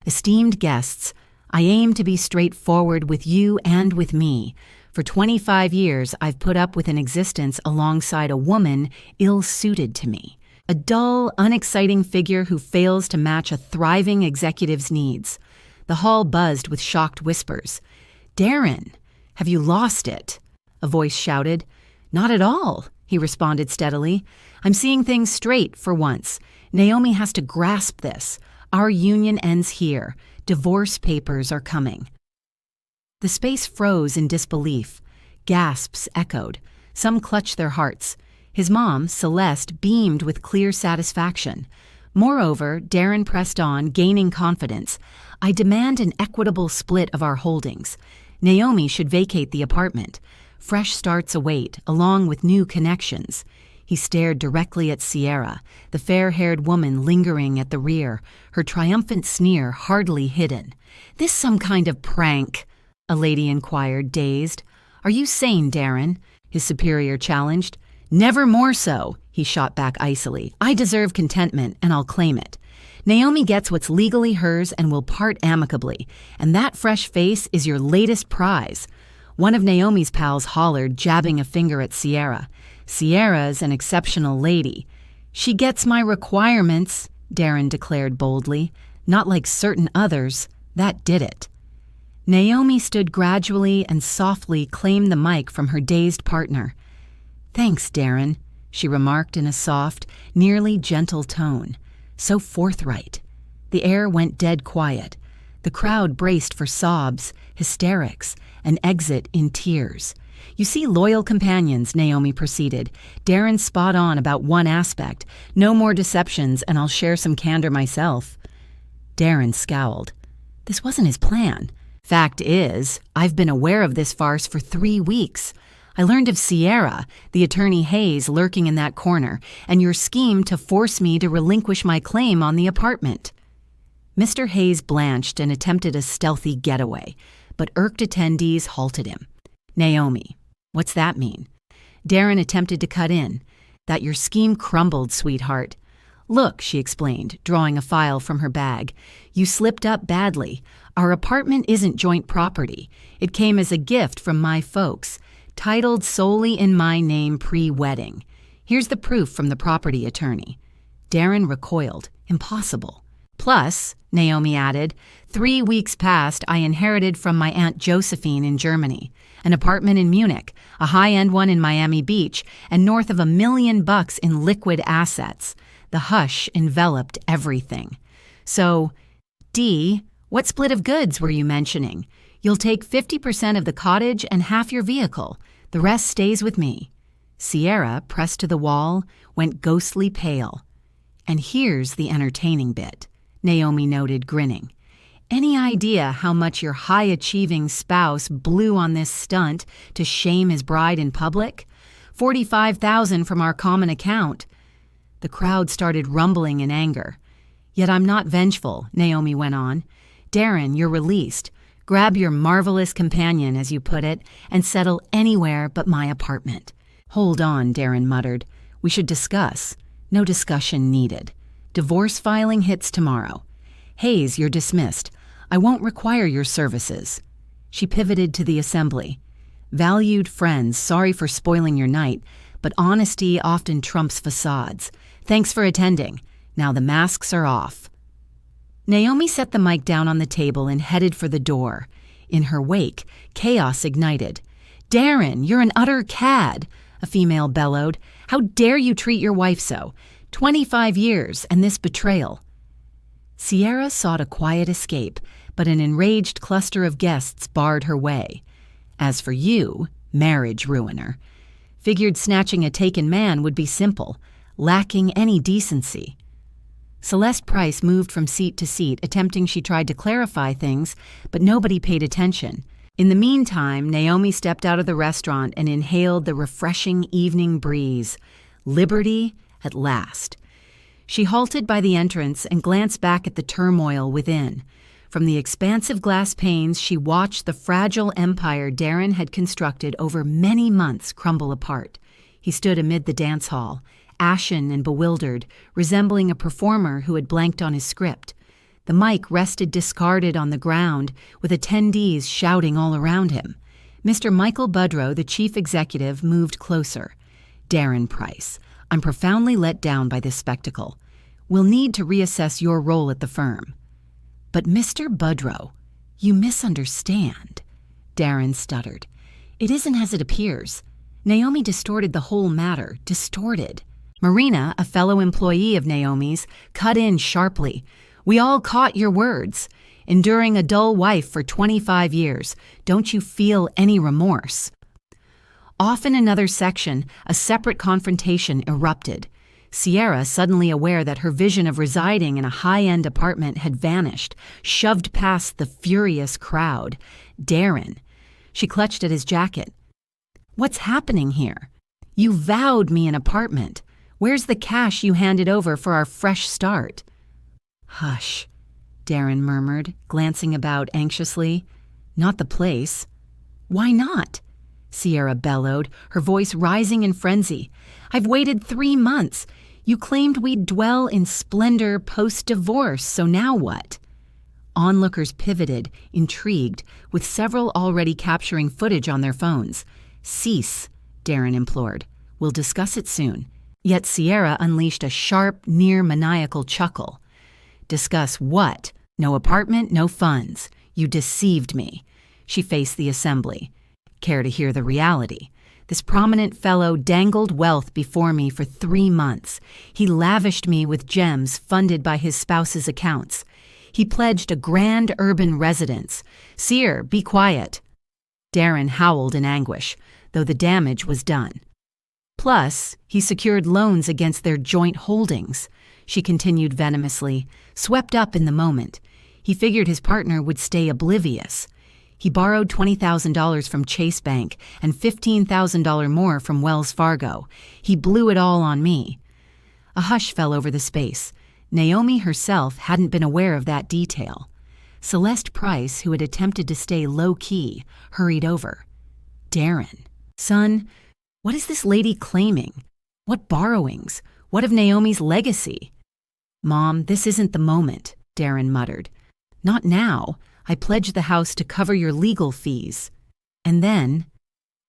"Esteemed guests, I aim to be straightforward with you and with me. For 25 years, I've put up with an existence alongside a woman ill-suited to me. A dull, unexciting figure who fails to match a thriving executive's needs." The hall buzzed with shocked whispers. "Darren, have you lost it?" a voice shouted. "Not at all," he responded steadily. "I'm seeing things straight for once. Naomi has to grasp this. Our union ends here. Divorce papers are coming." The space froze in disbelief. Gasps echoed. Some clutched their hearts. His mom, Celeste, beamed with clear satisfaction. Moreover, Darren pressed on, gaining confidence. "I demand an equitable split of our holdings. Naomi should vacate the apartment. Fresh starts await, along with new connections." He stared directly at Sierra, the fair-haired woman lingering at the rear, her triumphant sneer hardly hidden. "This some kind of prank?" a lady inquired, dazed. "Are you sane, Darren?" his superior challenged. "Never more so," he shot back icily. "I deserve contentment, and I'll claim it. Naomi gets what's legally hers and will part amicably, and that fresh face is your latest prize." One of Naomi's pals hollered, jabbing a finger at Sierra. "Sierra's an exceptional lady." "She gets my requirements," Darren declared boldly. "Not like certain others. That did it." Naomi stood gradually and softly claimed the mic from her dazed partner. "Thanks, Darren," she remarked in a soft, nearly gentle tone. So forthright. The air went dead quiet. The crowd braced for sobs, hysterics, an exit in tears. "You see, loyal companions," Naomi proceeded. "Darren's spot on about one aspect. No more deceptions, and I'll share some candor myself." Darren scowled. This wasn't his plan. "Fact is, I've been aware of this farce for 3 weeks. I learned of Sierra, the attorney Hayes, lurking in that corner, and your scheme to force me to relinquish my claim on the apartment." Mr. Hayes blanched and attempted a stealthy getaway, but irked attendees halted him. "Naomi, what's that mean?" Darren attempted to cut in. "That your scheme crumbled, sweetheart. Look," she explained, drawing a file from her bag. "You slipped up badly. Our apartment isn't joint property. It came as a gift from my folks, titled solely in my name pre-wedding. Here's the proof from the property attorney. Darren recoiled. Impossible. Plus, Naomi added, 3 weeks past, I inherited from my Aunt Josephine in Germany an apartment in Munich, a high-end one in Miami Beach, and north of $1 million in liquid assets. The hush enveloped everything. So, Dee, what split of goods were you mentioning? You'll take 50% of the cottage and half your vehicle. The rest stays with me. Sierra, pressed to the wall, went ghostly pale. And here's the entertaining bit, Naomi noted, grinning. Any idea how much your high-achieving spouse blew on this stunt to shame his bride in public? $45,000 from our common account. The crowd started rumbling in anger. Yet I'm not vengeful, Naomi went on. Darren, you're released. Grab your marvelous companion, as you put it, and settle anywhere but my apartment. Hold on, Darren muttered. We should discuss. No discussion needed. Divorce filing hits tomorrow. Hayes, you're dismissed. I won't require your services. She pivoted to the assembly. Valued friends, sorry for spoiling your night, but honesty often trumps facades. Thanks for attending. Now the masks are off. Naomi set the mic down on the table and headed for the door. In her wake, chaos ignited. Darren, you're an utter cad, a female bellowed. How dare you treat your wife so? 25 years and this betrayal. Sierra sought a quiet escape, but an enraged cluster of guests barred her way. As for you, marriage ruiner, figured snatching a taken man would be simple, lacking any decency. Celeste Price moved from seat to seat, attempting she tried to clarify things, but nobody paid attention. In the meantime, Naomi stepped out of the restaurant and inhaled the refreshing evening breeze. Liberty at last. She halted by the entrance and glanced back at the turmoil within. From the expansive glass panes, she watched the fragile empire Darren had constructed over many months crumble apart. He stood amid the dance hall, ashen and bewildered, resembling a performer who had blanked on his script. The mic rested discarded on the ground, with attendees shouting all around him. Mr. Michael Budrow, the chief executive, moved closer. Darren Price, I'm profoundly let down by this spectacle. We'll need to reassess your role at the firm. But Mr. Budrow, you misunderstand, Darren stuttered. It isn't as it appears. Naomi distorted the whole matter, distorted. Marina, a fellow employee of Naomi's, cut in sharply. We all caught your words. Enduring a dull wife for 25 years, don't you feel any remorse? Off in another section, a separate confrontation erupted. Sierra, suddenly aware that her vision of residing in a high-end apartment had vanished, shoved past the furious crowd. Darren. She clutched at his jacket. What's happening here? You vowed me an apartment. Where's the cash you handed over for our fresh start? Hush, Darren murmured, glancing about anxiously. Not the place. Why not? Sierra bellowed, her voice rising in frenzy. I've waited 3 months. You claimed we'd dwell in splendor post-divorce, so now what? Onlookers pivoted, intrigued, with several already capturing footage on their phones. Cease, Darren implored. We'll discuss it soon. Yet Sierra unleashed a sharp, near-maniacal chuckle. Discuss what? No apartment, no funds. You deceived me. She faced the assembly. Care to hear the reality? This prominent fellow dangled wealth before me for 3 months. He lavished me with gems funded by his spouse's accounts. He pledged a grand urban residence. Seer, be quiet. Darren howled in anguish, though the damage was done. Plus, he secured loans against their joint holdings. She continued venomously, swept up in the moment. He figured his partner would stay oblivious. He borrowed $20,000 from Chase Bank and $15,000 more from Wells Fargo. He blew it all on me. A hush fell over the space. Naomi herself hadn't been aware of that detail. Celeste Price, who had attempted to stay low-key, hurried over. Darren, son, what is this lady claiming? What borrowings? What of Naomi's legacy? Mom, this isn't the moment, Darren muttered. Not now. I pledged the house to cover your legal fees. And then,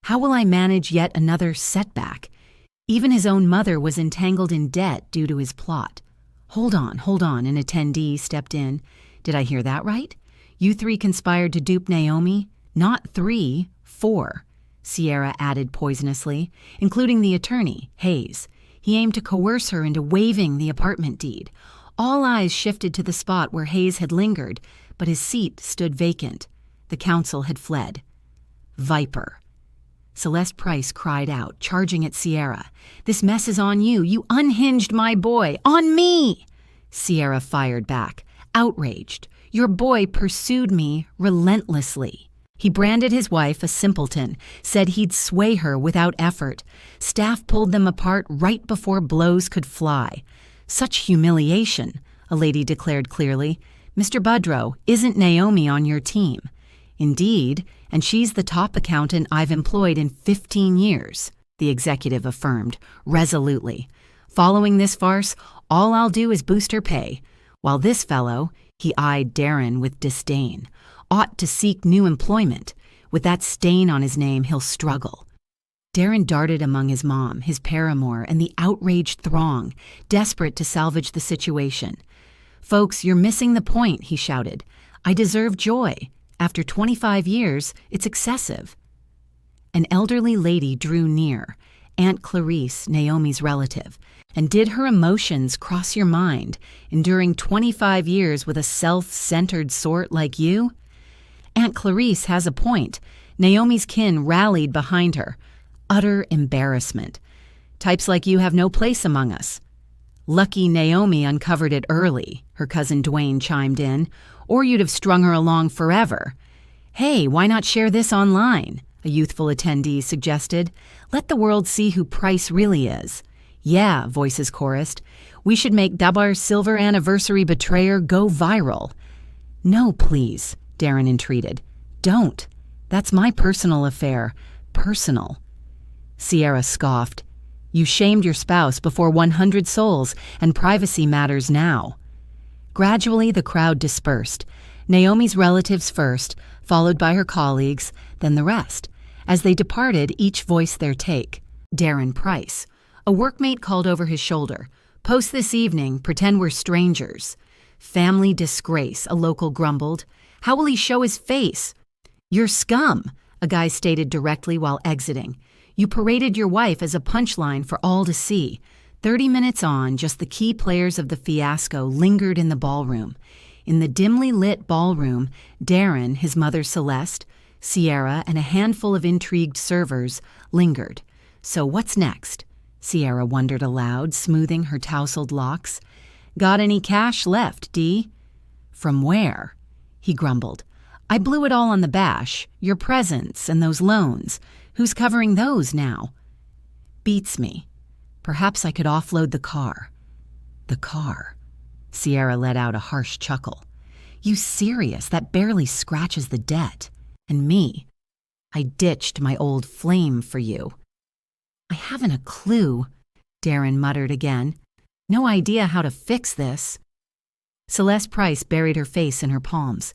how will I manage yet another setback? Even his own mother was entangled in debt due to his plot. Hold on, an attendee stepped in. Did I hear that right? You three conspired to dupe Naomi? Not 3, 4, Sierra added poisonously, including the attorney, Hayes. He aimed to coerce her into waiving the apartment deed. All eyes shifted to the spot where Hayes had lingered, but his seat stood vacant. The counsel had fled. Viper. Celeste Price cried out, charging at Sierra. This mess is on you. You unhinged my boy. On me! Sierra fired back, outraged. Your boy pursued me relentlessly. He branded his wife a simpleton, said he'd sway her without effort. Staff pulled them apart right before blows could fly. Such humiliation, a lady declared clearly. Mr. Budrow, isn't Naomi on your team? Indeed, and she's the top accountant I've employed in 15 years, the executive affirmed, resolutely. Following this farce, all I'll do is boost her pay, while this fellow, he eyed Darren with disdain, ought to seek new employment. With that stain on his name, he'll struggle. Darren darted among his mom, his paramour, and the outraged throng, desperate to salvage the situation. Folks, you're missing the point, he shouted. I deserve joy. After 25 years, it's excessive. An elderly lady drew near, Aunt Clarice, Naomi's relative. And did her emotions cross your mind, enduring 25 years with a self-centered sort like you? Aunt Clarice has a point. Naomi's kin rallied behind her. Utter embarrassment. Types like you have no place among us. Lucky Naomi uncovered it early, her cousin Dwayne chimed in, or you'd have strung her along forever. Hey, why not share this online? A youthful attendee suggested. Let the world see who Price really is. Yeah, voices chorused. We should make Dabar's silver anniversary betrayer go viral. No, please, Darren entreated. Don't. That's my personal affair. Personal. Sierra scoffed. You shamed your spouse before 100 souls, and privacy matters now. Gradually, the crowd dispersed. Naomi's relatives first, followed by her colleagues, then the rest. As they departed, each voiced their take. Darren Price. A workmate called over his shoulder. Post this evening, pretend we're strangers. Family disgrace, a local grumbled. How will he show his face? You're scum, a guy stated directly while exiting. You paraded your wife as a punchline for all to see. 30 minutes on, just the key players of the fiasco lingered in the ballroom. In the dimly lit ballroom, Darren, his mother Celeste, Sierra, and a handful of intrigued servers lingered. So what's next? Sierra wondered aloud, smoothing her tousled locks. Got any cash left, Dee? From where? He grumbled. I blew it all on the bash, your presents and those loans. Who's covering those now? Beats me. Perhaps I could offload the car. The car. Sierra let out a harsh chuckle. You serious? That barely scratches the debt. And me. I ditched my old flame for you. I haven't a clue, Darren muttered again. No idea how to fix this. Celeste Price buried her face in her palms.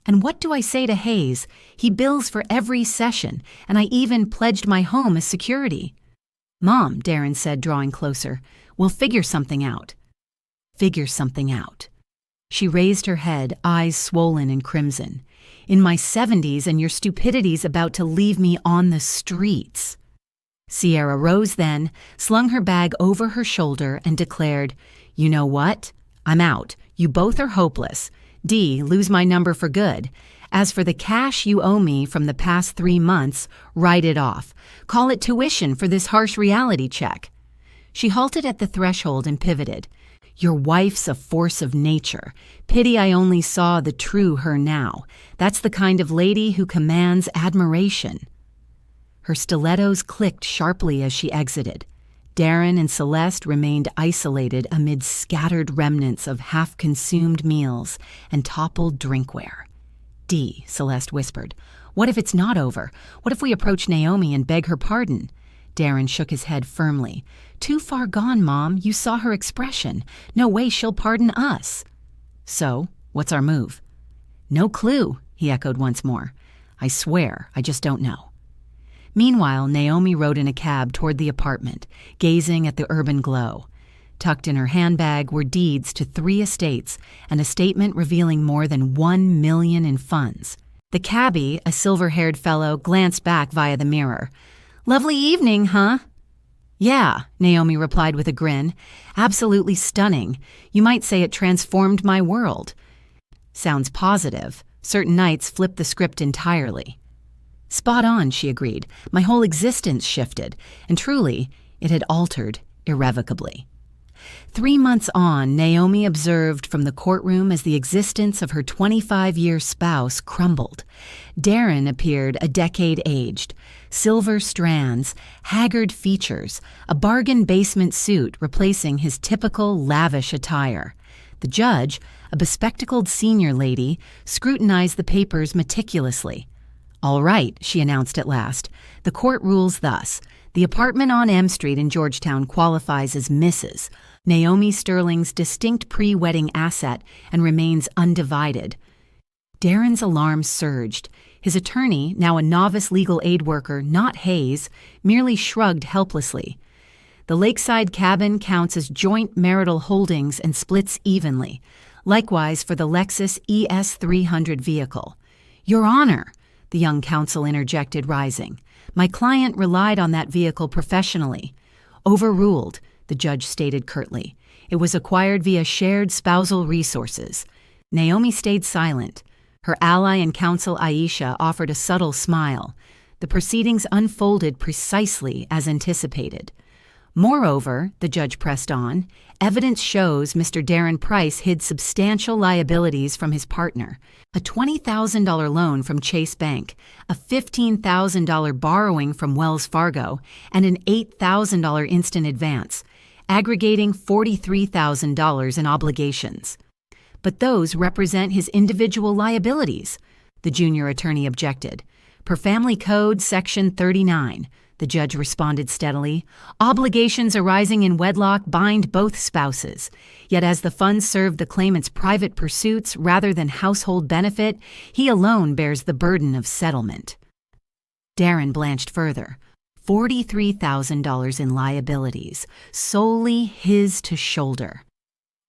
And what do I say to Hayes? He bills for every session, and I even pledged my home as security. Mom, Darren said, drawing closer, we'll figure something out. Figure something out. She raised her head, eyes swollen and crimson. In my 70s, and your stupidity's about to leave me on the streets. Sierra rose then, slung her bag over her shoulder, and declared, You know what? I'm out. You both are hopeless. Dee, lose my number for good. As for the cash you owe me from the past 3 months, write it off. Call it tuition for this harsh reality check. She halted at the threshold and pivoted. Your wife's a force of nature. Pity I only saw the true her now. That's the kind of lady who commands admiration. Her stilettos clicked sharply as she exited. Darren and Celeste remained isolated amid scattered remnants of half-consumed meals and toppled drinkware. Dee, Celeste whispered, what if it's not over? What if we approach Naomi and beg her pardon? Darren shook his head firmly. Too far gone, Mom. You saw her expression. No way she'll pardon us. So, what's our move? No clue, he echoed once more. I swear, I just don't know. Meanwhile, Naomi rode in a cab toward the apartment, gazing at the urban glow. Tucked in her handbag were deeds to 3 estates and a statement revealing more than $1 million in funds. The cabbie, a silver-haired fellow, glanced back via the mirror. "Lovely evening, huh?" "Yeah," Naomi replied with a grin. "Absolutely stunning. You might say it transformed my world." "Sounds positive. Certain nights flip the script entirely." "Spot on," she agreed. "My whole existence shifted, and truly, it had altered irrevocably." 3 months on, Naomi observed from the courtroom as the existence of her 25-year spouse crumbled. Darren appeared a decade aged. Silver strands, haggard features, a bargain basement suit replacing his typical lavish attire. The judge, a bespectacled senior lady, scrutinized the papers meticulously. "All right," she announced at last. "The court rules thus. The apartment on M Street in Georgetown qualifies as Mrs. Naomi Sterling's distinct pre-wedding asset and remains undivided." Darren's alarm surged. His attorney, now a novice legal aid worker, not Hayes, merely shrugged helplessly. "The lakeside cabin counts as joint marital holdings and splits evenly. Likewise for the Lexus ES300 vehicle." "Your Honor," the young counsel interjected, rising. "My client relied on that vehicle professionally." "Overruled," the judge stated curtly. "It was acquired via shared spousal resources." Naomi stayed silent. Her ally and counsel Aisha offered a subtle smile. The proceedings unfolded precisely as anticipated. "Moreover," the judge pressed on, "evidence shows Mr. Darren Price hid substantial liabilities from his partner. A $20,000 loan from Chase Bank, a $15,000 borrowing from Wells Fargo, and an $8,000 instant advance, aggregating $43,000 in obligations." "But those represent his individual liabilities," the junior attorney objected. "Per Family Code, Section 39, the judge responded steadily. "Obligations arising in wedlock bind both spouses. Yet as the funds serve the claimant's private pursuits rather than household benefit, he alone bears the burden of settlement." Darren blanched further. $43,000 in liabilities, solely his to shoulder.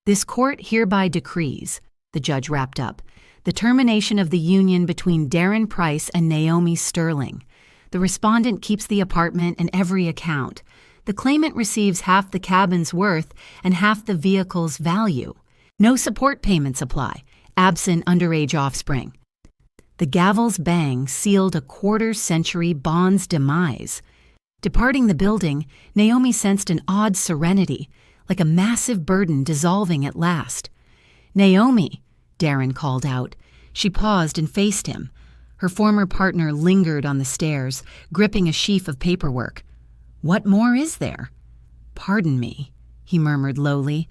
"This court hereby decrees," the judge wrapped up, "the termination of the union between Darren Price and Naomi Sterling. The respondent keeps the apartment and every account. The claimant receives half the cabin's worth and half the vehicle's value. No support payments apply, absent underage offspring." The gavel's bang sealed a quarter-century bond's demise. Departing the building, Naomi sensed an odd serenity, like a massive burden dissolving at last. "Naomi," Darren called out. She paused and faced him. Her former partner lingered on the stairs, gripping a sheaf of paperwork. "What more is there?" "Pardon me," he murmured lowly.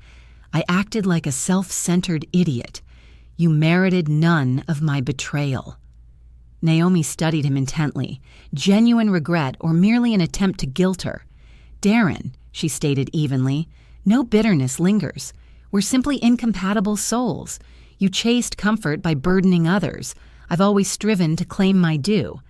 "I acted like a self-centered idiot. You merited none of my betrayal." Naomi studied him intently, genuine regret or merely an attempt to guilt her. "Darren," she stated evenly, "no bitterness lingers. We're simply incompatible souls. You chased comfort by burdening others. I've always striven to claim my due.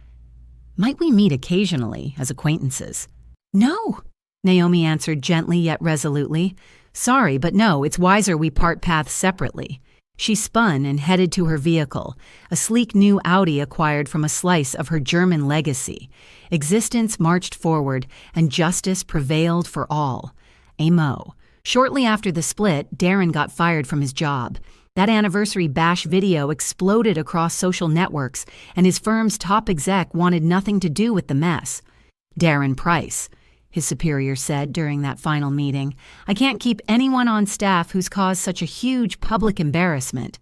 Might we meet occasionally as acquaintances?" "No," Naomi answered gently yet resolutely. "Sorry, but no, it's wiser we part paths separately." She spun and headed to her vehicle, a sleek new Audi acquired from a slice of her German legacy. Existence marched forward, and justice prevailed for all. Amo. Shortly after the split, Darren got fired from his job. That anniversary bash video exploded across social networks, and his firm's top exec wanted nothing to do with the mess. "Darren Price," his superior said during that final meeting, "I can't keep anyone on staff who's caused such a huge public embarrassment."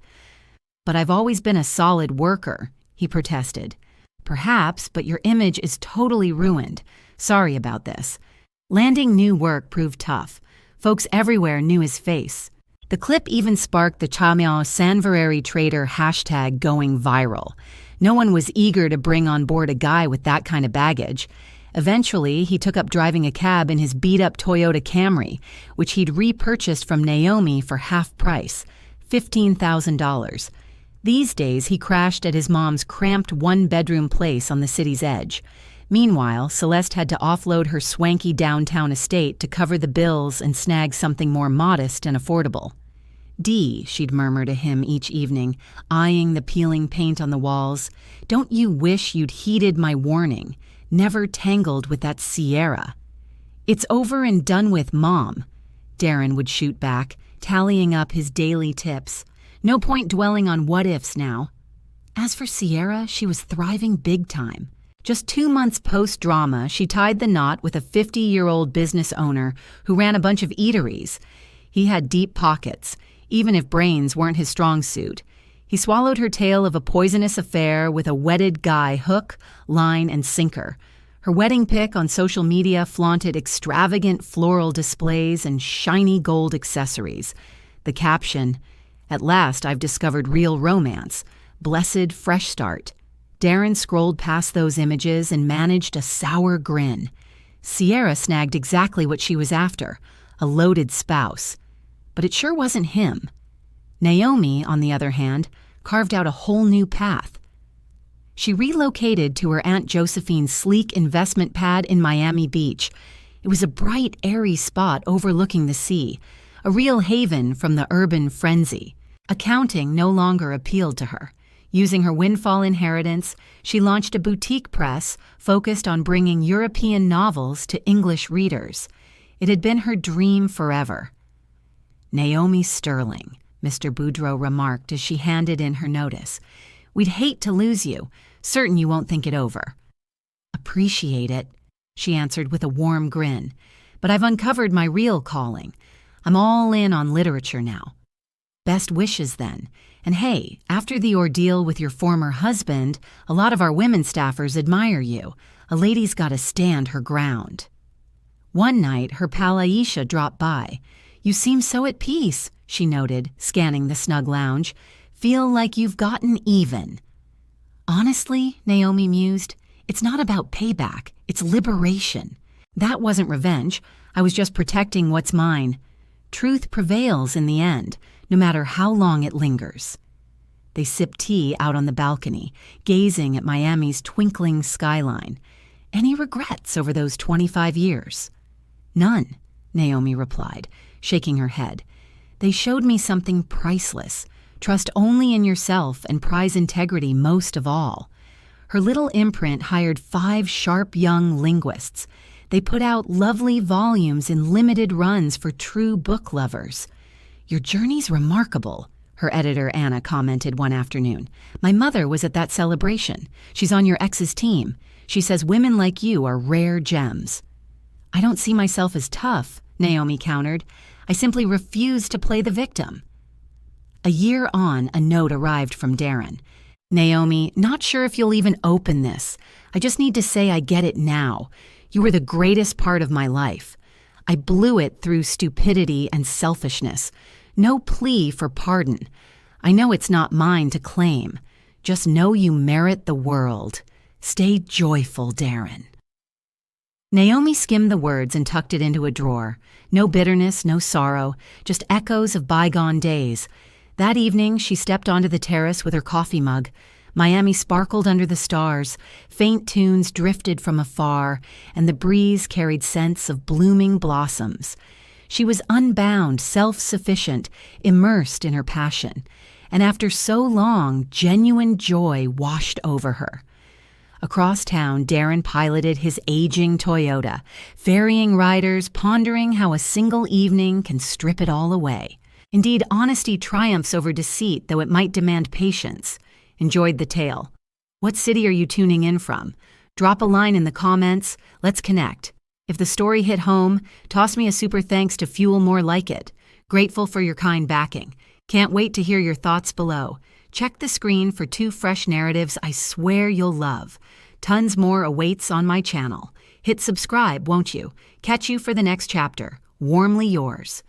"But I've always been a solid worker," he protested. "Perhaps, but your image is totally ruined. Sorry about this." Landing new work proved tough. Folks everywhere knew his face. The clip even sparked the Chamiao Sanvareri Trader hashtag going viral. No one was eager to bring on board a guy with that kind of baggage. Eventually, he took up driving a cab in his beat-up Toyota Camry, which he'd repurchased from Naomi for half price, $15,000. These days, he crashed at his mom's cramped one-bedroom place on the city's edge. Meanwhile, Celeste had to offload her swanky downtown estate to cover the bills and snag something more modest and affordable. "Dee," she'd murmur to him each evening, eyeing the peeling paint on the walls, "don't you wish you'd heeded my warning, never tangled with that Sierra?" "It's over and done with, Mom," Darren would shoot back, tallying up his daily tips. "No point dwelling on what-ifs now." As for Sierra, she was thriving big time. Just 2 months post-drama, she tied the knot with a 50-year-old business owner who ran a bunch of eateries. He had deep pockets, even if brains weren't his strong suit. He swallowed her tale of a poisonous affair with a wedded guy hook, line, and sinker. Her wedding pic on social media flaunted extravagant floral displays and shiny gold accessories. The caption, "At last I've discovered real romance. Blessed fresh start." Darren scrolled past those images and managed a sour grin. Sierra snagged exactly what she was after, a loaded spouse. But it sure wasn't him. Naomi, on the other hand, carved out a whole new path. She relocated to her Aunt Josephine's sleek investment pad in Miami Beach. It was a bright, airy spot overlooking the sea, a real haven from the urban frenzy. Accounting no longer appealed to her. Using her windfall inheritance, she launched a boutique press focused on bringing European novels to English readers. It had been her dream forever. "Naomi Sterling," Mr. Boudreau remarked as she handed in her notice. "We'd hate to lose you. Certain you won't think it over." "Appreciate it," she answered with a warm grin. "But I've uncovered my real calling. I'm all in on literature now." "Best wishes, then. And hey, after the ordeal with your former husband, a lot of our women staffers admire you. A lady's got to stand her ground." One night, her pal Aisha dropped by. "You seem so at peace," she noted, scanning the snug lounge. "Feel like you've gotten even." "Honestly," Naomi mused, "it's not about payback, it's liberation. That wasn't revenge. I was just protecting what's mine. Truth prevails in the end, no matter how long it lingers." They sipped tea out on the balcony, gazing at Miami's twinkling skyline. "Any regrets over those 25 years?" "None," Naomi replied, shaking her head. "They showed me something priceless. Trust only in yourself and prize integrity most of all." Her little imprint hired 5 sharp young linguists. They put out lovely volumes in limited runs for true book lovers. "Your journey's remarkable," her editor Anna commented one afternoon. "My mother was at that celebration. She's on your ex's team. She says women like you are rare gems." "I don't see myself as tough," Naomi countered. "I simply refuse to play the victim." A year on, a note arrived from Darren. "Naomi, not sure if you'll even open this. I just need to say I get it now. You were the greatest part of my life. I blew it through stupidity and selfishness. No plea for pardon. I know it's not mine to claim. Just know you merit the world. Stay joyful, Darren." Naomi skimmed the words and tucked it into a drawer. No bitterness, no sorrow, just echoes of bygone days. That evening, she stepped onto the terrace with her coffee mug. Miami sparkled under the stars, faint tunes drifted from afar, and the breeze carried scents of blooming blossoms. She was unbound, self-sufficient, immersed in her passion, and after so long, genuine joy washed over her. Across town, Darren piloted his aging Toyota, ferrying riders, pondering how a single evening can strip it all away. Indeed, honesty triumphs over deceit, though it might demand patience. Enjoyed the tale. What city are you tuning in from? Drop a line in the comments. Let's connect. If the story hit home, toss me a super thanks to fuel more like it. Grateful for your kind backing. Can't wait to hear your thoughts below. Check the screen for 2 fresh narratives I swear you'll love. Tons more awaits on my channel. Hit subscribe, won't you? Catch you for the next chapter. Warmly yours.